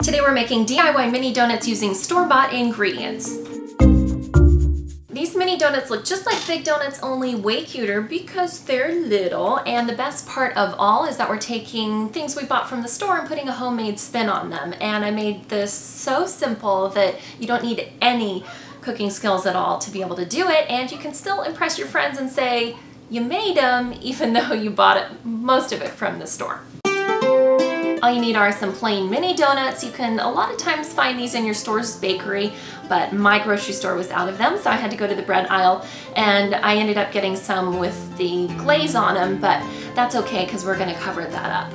Today we're making DIY mini donuts using store-bought ingredients. These mini donuts look just like big donuts, only way cuter because they're little, and the best part of all is that we're taking things we bought from the store and putting a homemade spin on them. And I made this so simple that you don't need any cooking skills at all to be able to do it, and you can still impress your friends and say you made them even though you bought most of it from the store. All you need are some plain mini donuts. You can a lot of times find these in your store's bakery, but my grocery store was out of them, so I had to go to the bread aisle, and I ended up getting some with the glaze on them, but that's okay because we're going to cover that up.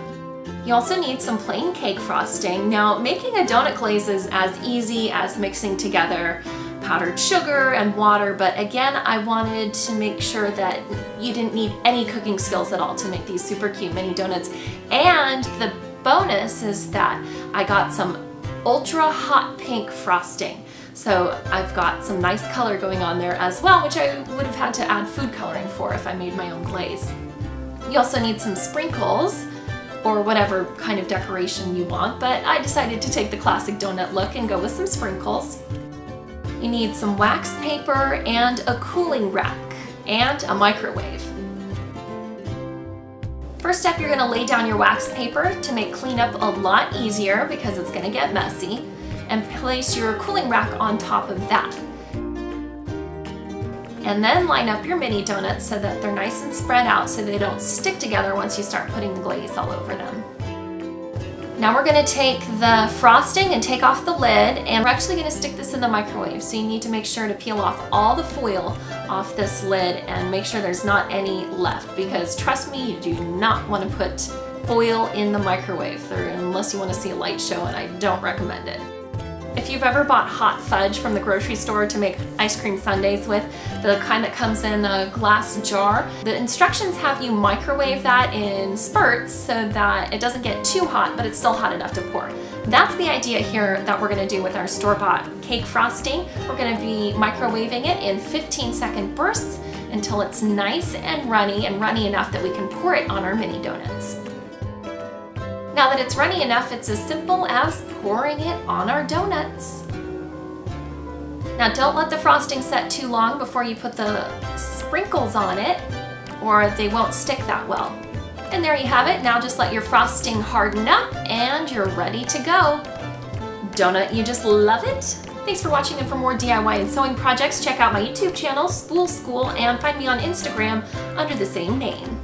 You also need some plain cake frosting. Now, making a donut glaze is as easy as mixing together powdered sugar and water, but again, I wanted to make sure that you didn't need any cooking skills at all to make these super cute mini donuts. And the bonus is that I got some ultra hot pink frosting. So I've got some nice color going on there as well, which I would have had to add food coloring for if I made my own glaze. You also need some sprinkles or whatever kind of decoration you want, but I decided to take the classic donut look and go with some sprinkles. You need some wax paper and a cooling rack and a microwave. First step, you're going to lay down your wax paper to make cleanup a lot easier because it's going to get messy, and place your cooling rack on top of that. And then line up your mini donuts so that they're nice and spread out so they don't stick together once you start putting the glaze all over them. Now we're going to take the frosting and take off the lid, and we're actually going to stick this in the microwave, so you need to make sure to peel off all the foil off this lid and make sure there's not any left, because trust me, you do not want to put foil in the microwave unless you want to see a light show, and I don't recommend it. If you've ever bought hot fudge from the grocery store to make ice cream sundaes with, the kind that comes in a glass jar, the instructions have you microwave that in spurts so that it doesn't get too hot, but it's still hot enough to pour. That's the idea here that we're going to do with our store-bought cake frosting. We're going to be microwaving it in 15-second bursts until it's nice and runny enough that we can pour it on our mini donuts. Now that it's runny enough, it's as simple as pouring it on our donuts. Now don't let the frosting set too long before you put the sprinkles on it, or they won't stick that well. And there you have it. Now just let your frosting harden up and you're ready to go. Donut, you just love it? Thanks for watching, and for more DIY and sewing projects, check out my YouTube channel, Spool School, and find me on Instagram under the same name.